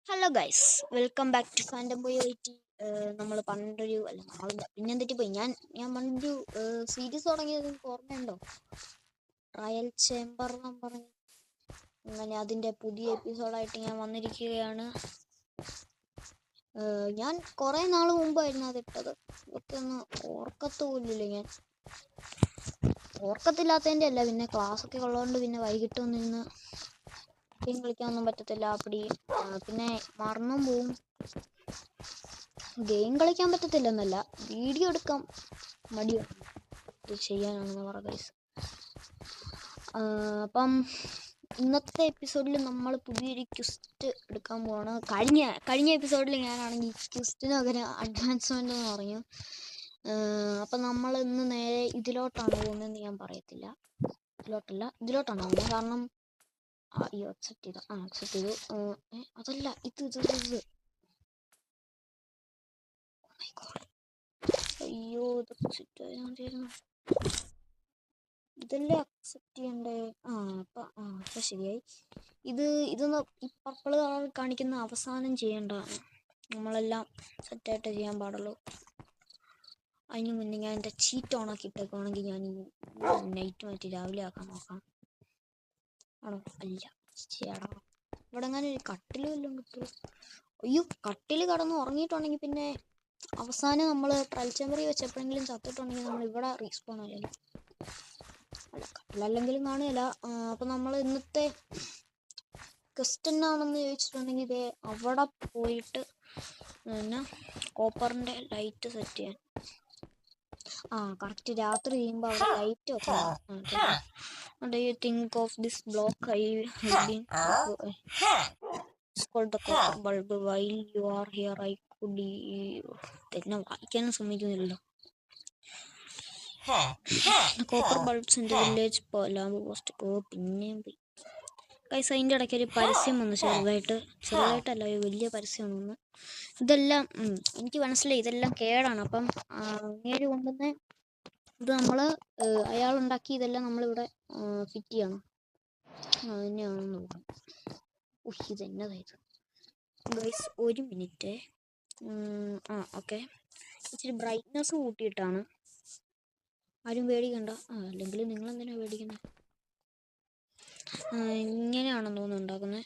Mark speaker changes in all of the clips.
Speaker 1: Hello guys, welcome back to phantom boy വൈറ്റി. നമ്മൾ പണ്ടൊരു അല്ല നമ്മൾ പിന്നെ തെറ്റിപ്പോയി. ഞാൻ പണ്ടൊരു സീരീസ് തുടങ്ങിയത് നിങ്ങൾക്ക് ഓർമ്മയുണ്ടോ? ട്രയൽ ചേംബർ എന്ന് പറഞ്ഞ്. അങ്ങനെ അതിൻ്റെ പുതിയ എപ്പിസോഡായിട്ട് ഞാൻ വന്നിരിക്കുകയാണ്. ഞാൻ കുറേ നാൾ മുമ്പായിരുന്നു അതിട്ടത്. ഇതൊക്കെ ഒന്ന് ഓർക്കത്തുപോലില്ല. ഞാൻ ഓർക്കത്തില്ലാത്തതിൻ്റെ അല്ല, പിന്നെ ക്ലാസ്സൊക്കെ ഉള്ളതുകൊണ്ട് പിന്നെ വൈകിട്ട് വന്നിരുന്ന് ഗെയിം കളിക്കാനൊന്നും പറ്റത്തില്ല. പിന്നെ മറന്നും പോവും. ഗെയിം കളിക്കാൻ പറ്റത്തില്ലെന്നല്ല, വീഡിയോ എടുക്കാൻ മടിയാണ്. ഇത് ചെയ്യാനാണെന്ന് പറ ഗൈസ്. അപ്പം ഇന്നത്തെ എപ്പിസോഡിൽ നമ്മൾ പുതിയൊരു ക്വിസ്റ്റ് എടുക്കാൻ പോവാണ്. കഴിഞ്ഞ എപ്പിസോഡിൽ ഞാനാണെങ്കിൽ ക്വിസ്റ്റിന് പകരം അഡ്വാൻസ്മെൻ്റ് എന്ന് പറഞ്ഞു. അപ്പം നമ്മൾ ഇന്ന് നേരെ ഇതിലോട്ടാണ് പോകുന്നതെന്ന് ഞാൻ പറയത്തില്ല. ഇതിലോട്ടാണ് പോകുന്നത്. കാരണം അയ്യോ അക്സെപ്റ്റ് ചെയ്തു. അതല്ല, ഇത് അയ്യോ ഇതല്ലേ അക്സെപ്റ്റ് ചെയ്യണ്ടേ. അപ്പൊ ശരിയായി. ഇതൊന്ന് ഈ പർപ്പിൾ കളർ കാണിക്കുന്ന അവസാനം ചെയ്യേണ്ടതാണ്. നമ്മളെല്ലാം സെറ്റായിട്ട് ചെയ്യാൻ പാടുള്ളൂ. അതിന് മുന്നേ ഞാൻ എൻ്റെ ചീറ്റ് ഓണാക്കി ഇട്ടേക്കുവാണെങ്കിൽ ഞാൻ ഈ നൈറ്റ് മാറ്റി രാവിലെ ആക്കാൻ നോക്കാം. ആണോ? അല്ല, ചെയ്യാടാ. ഇവിടെ അങ്ങനെ ഒരു കട്ടിൽ വല്ലതും കിട്ടുമോ? അയ്യോ, കട്ടിൽ കടന്ന് ഉറങ്ങിയിട്ടുണ്ടെങ്കിൽ പിന്നെ അവസാനം നമ്മൾ ട്രയൽ ചേമ്പറിൽ വെച്ചപ്പോഴെങ്കിലും ചത്തിട്ടുണ്ടെങ്കിൽ നമ്മൾ ഇവിടെ റീസ്പോൺ ആയാലും അല്ല, കട്ടിലല്ലെങ്കിലും കാണുകയില്ല. അപ്പം നമ്മൾ ഇന്നത്തെ ക്വസ്റ്റ് എന്നാണെന്ന് ചോദിച്ചിട്ടുണ്ടെങ്കിൽ ഇതേ അവിടെ പോയിട്ട് പിന്നെ കോപ്പറിൻ്റെ ലൈറ്റ് സെറ്റ് ചെയ്യാൻ. കറക്റ്റ് രാത്രി ചെയ്യുമ്പോൾ അവിടെ ലൈറ്റ് വെക്കണം. Do you think of this block I called the copper bulb while you are here I could തന്നെ വായിക്കാനും സമ്മതിക്കുന്നില്ലല്ലോ. Copper bulbs in village lamp post. പിന്നെയും പോയി കൈസ്. അതിൻ്റെ ഇടയ്ക്ക് ഒരു പരസ്യം വന്നു, ചെറുതായിട്ടല്ല, ഒരു വലിയ പരസ്യം വന്നു. ഇതെല്ലാം എനിക്ക് മനസ്സിലായി, ഇതെല്ലാം കേടാണ്. അപ്പം അങ്ങേര് കൊണ്ടുവന്ന് ഇത് അയാളുണ്ടാക്കി ഇതെല്ലാം നമ്മളിവിടെ ഫിറ്റ് ചെയ്യണം. തന്നെയാണെന്ന് തോന്നുന്നു. ഇതെന്നതായത് ഗൈസ്, ഒരു മിനിറ്റ്. ഓക്കെ, ഇച്ചിരി ബ്രൈറ്റ്നസ് കൂട്ടിയിട്ടാണ്. ആരും പേടിക്കണ്ട. അല്ലെങ്കിൽ നിങ്ങൾ എന്തിനാ പേടിക്കുന്നത്? ഇങ്ങനെയാണെന്ന് തോന്നുന്നു ഉണ്ടാക്കുന്നത്.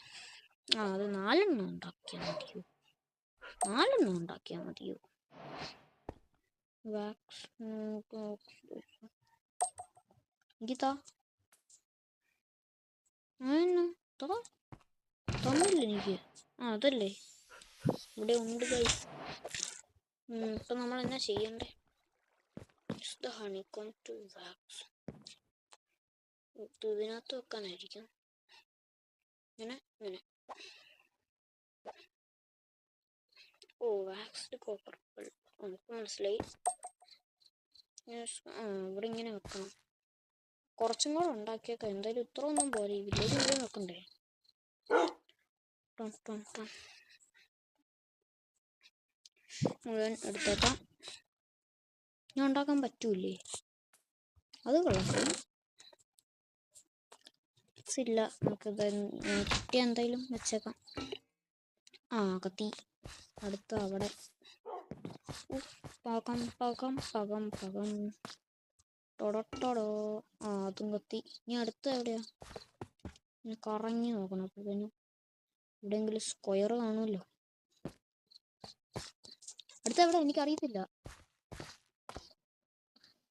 Speaker 1: അത് 4 എണ്ണം ഉണ്ടാക്കിയാൽ മതിയോ? വാക്സ് ഗീതാ തന്നില്ല എനിക്ക്. അതല്ലേ ഇവിടെ ഉണ്ട് ഗൈസ്. ഇപ്പം നമ്മൾ എന്നാ ചെയ്യണ്ടേ? ഹണിക്കോം ടു വാക്സ് ഇതിനകത്ത് വെക്കാനായിരിക്കും. ഇങ്ങനെ വാക്സ്ഡ് കോപ്പർ ബൾബ് നമുക്ക് മനസ്സിലായി. ഇവിടെ ഇങ്ങനെ വെക്കണം. കുറച്ചും കൂടെ ഉണ്ടാക്കിയേക്കാം. എന്തായാലും ഇത്ര ഒന്നും പോലെ ഈ വില്ലേജ് മുഴുവൻ വെക്കണ്ടേ. മുഴുവൻ എടുത്തേക്കാം. ഞാൻ ഉണ്ടാക്കാൻ പറ്റൂലേ? അത് കൊള്ളാം. ഇല്ല, നമുക്ക് കിട്ടിയ എന്തായാലും വെച്ചേക്കാം. കത്തി അടുത്ത അവിടെ. പകം ടൊടോ. അതും കത്തി. ഇനി അടുത്ത എവിടെയാ? കറങ്ങി നോക്കണം. അപ്പോഴത്തേനും എവിടെയെങ്കിലും സ്ക്വയർ കാണുമല്ലോ. അടുത്ത എവിടെ? എനിക്കറിയത്തില്ല.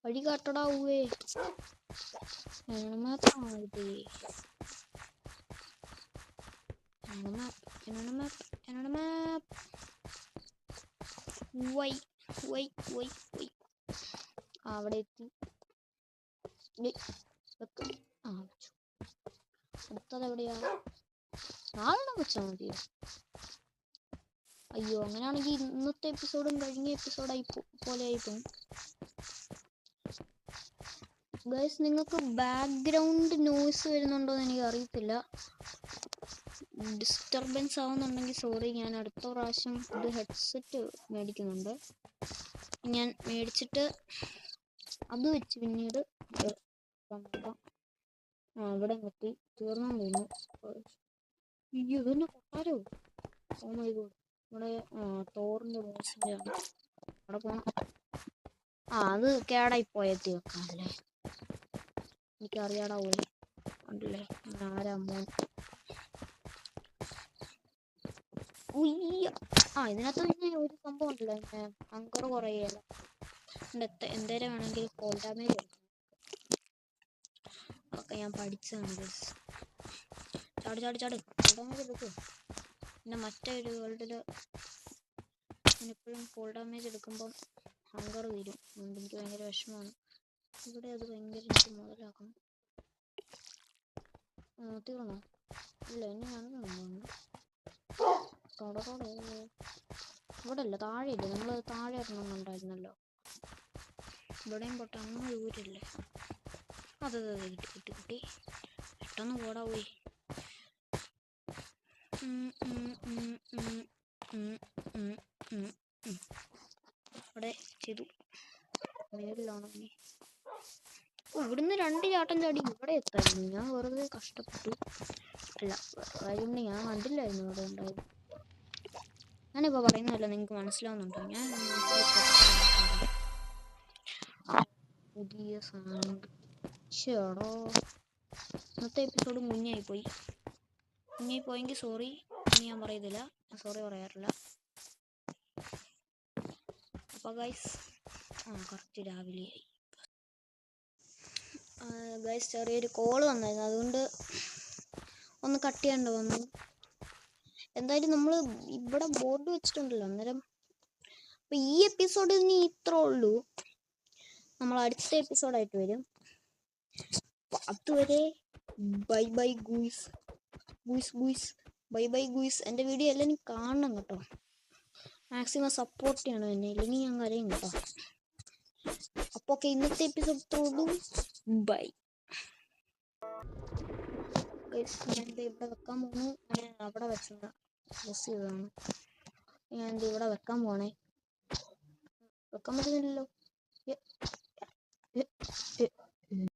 Speaker 1: വഴി കാട്ടടാ ഊവേ. മാത്രമാണ് ഇത്. അവിടെ എത്തി. അടുത്തത് എവിടെയാ? 4 എണ്ണം വെച്ചാൽ മതിയോ? അയ്യോ, അങ്ങനെയാണെങ്കിൽ ഇന്നത്തെ എപ്പിസോഡും കഴിഞ്ഞ എപ്പിസോഡായി പോലെ ആയിപ്പോവും. ഗൈസ്, നിങ്ങൾക്ക് ബാക്ക്ഗ്രൗണ്ട് നോയ്സ് വരുന്നുണ്ടോ എന്ന് എനിക്ക് അറിയത്തില്ല. ഡിസ്റ്റർബൻസ് ആവുന്നുണ്ടെങ്കിൽ സോറി. ഞാൻ അടുത്ത പ്രാവശ്യം ഇത് ഹെഡ്സെറ്റ് മേടിക്കുന്നുണ്ട്. ഞാൻ മേടിച്ചിട്ട് അത് വെച്ച് പിന്നീട് ഇവിടെ നിർത്തി തീർന്നു തോന്നുന്നു. അയ്യോ, ഇതന്നെ കൊട്ടാരോ. Oh my God. ഇവിടെ തോറിന്റെ ബോസിന്റെ ആണ്. അവിടെ പോണം. അത് കേടായി പോയെത്തി വെക്കാല്ലേ. എനിക്കറിയാടാ പോയി ഉണ്ടല്ലേ. ആരാ മോൻ? ഇതിനകത്ത് പിന്നെ ഒരു സംഭവം ഉണ്ടല്ലോ, അങ്കർ കുറയല്ല. എന്തേരം വേണമെങ്കിൽ കോൾ ഡാമേജ് എടുക്കും. അതൊക്കെ ഞാൻ പഠിച്ചതാണ്. ചാട് കോൾ ഡാമേജ് എടുക്കും. പിന്നെ മറ്റൊരു വേൾഡില് എപ്പോഴും കോൾ ഡാമേജ് എടുക്കുമ്പം ഹങ്കർ തീരും. എനിക്ക് ഭയങ്കര വിഷമമാണ്. ഇവിടെ അത് ഭയങ്കര എനിക്ക് മുതലാക്കണം. തീർന്നോ? ഇല്ല, ഇനി രണ്ടെണ്ണം. ഇവിടെ അല്ല, താഴെയില്ല. നമ്മൾ താഴെ ഒരെണ്ണം ഉണ്ടായിരുന്നല്ലോ. ഇവിടെയും പോട്ടെ, അങ്ങ് ദൂരല്ലേ. അതെ കിട്ടി. പെട്ടെന്ന് പോടാ പോയി. ഇവിടെ ചെയ്തു. മേളിലാണോ നീ? ഇവിടുന്ന് 2 ചാട്ടം ചാടി ഇവിടെ എത്തായിരുന്നു. ഞാൻ വെറുതെ കഷ്ടപ്പെട്ടു. അല്ല, കാര്യം ഞാൻ കണ്ടില്ലായിരുന്നു ഇവിടെ ഉണ്ടായത്. ഞാനിപ്പോൾ പറയുന്നതല്ല, നിങ്ങൾക്ക് മനസ്സിലാവുന്നുണ്ടോ? ഞാൻ പുതിയ സാധനം. ചേടോ, ഇന്നത്തെ എപ്പിസോഡ് മുങ്ങിപ്പോയെങ്കിൽ സോറി. ഇനി ഞാൻ പറയുന്നില്ല, ഞാൻ സോറി പറയാറില്ല. അപ്പോൾ ഗൈസ്, കറക്റ്റ് രാവിലെയായി. ഗൈസ്, ചെറിയൊരു കോള് വന്നായിരുന്നു, അതുകൊണ്ട് ഒന്ന് കട്ട് ചെയ്യേണ്ടി വന്നു. എന്തായാലും നമ്മൾ ഇവിടെ ബോർഡ് വെച്ചിട്ടുണ്ടല്ലോ, അന്നേരം അപ്പോൾ ഈ എപ്പിസോഡിൽ ഇനി ഇത്രേ ഉള്ളൂ. നമ്മൾ അടുത്ത എപ്പിസോഡായിട്ട് വരും. അതുവരെ ബൈ ഗൂയ്സ്. Bye guys. എൻ്റെ വീഡിയോ എല്ലാവരും കാണണം കേട്ടോ. മാക്സിമം സപ്പോർട്ട് ചെയ്യണം എന്നെ, ഇല്ലെങ്കിൽ ഞാൻ കരയും കേട്ടോ. അപ്പോൾ ഓക്കെ, ഇന്നത്തെ എപ്പിസോഡ് തോന്നും. Bye guys. ഞാൻ ഇവിടെ വെക്കാൻ പോകുന്നു. ഞാൻ അവിടെ വെച്ചത് ഡ്രസ് ചെയ്തതാണ്. ഞാൻ ഇവിടെ വെക്കാൻ പോണേ. വെക്കാൻ പറ്റുന്നില്ലല്ലോ.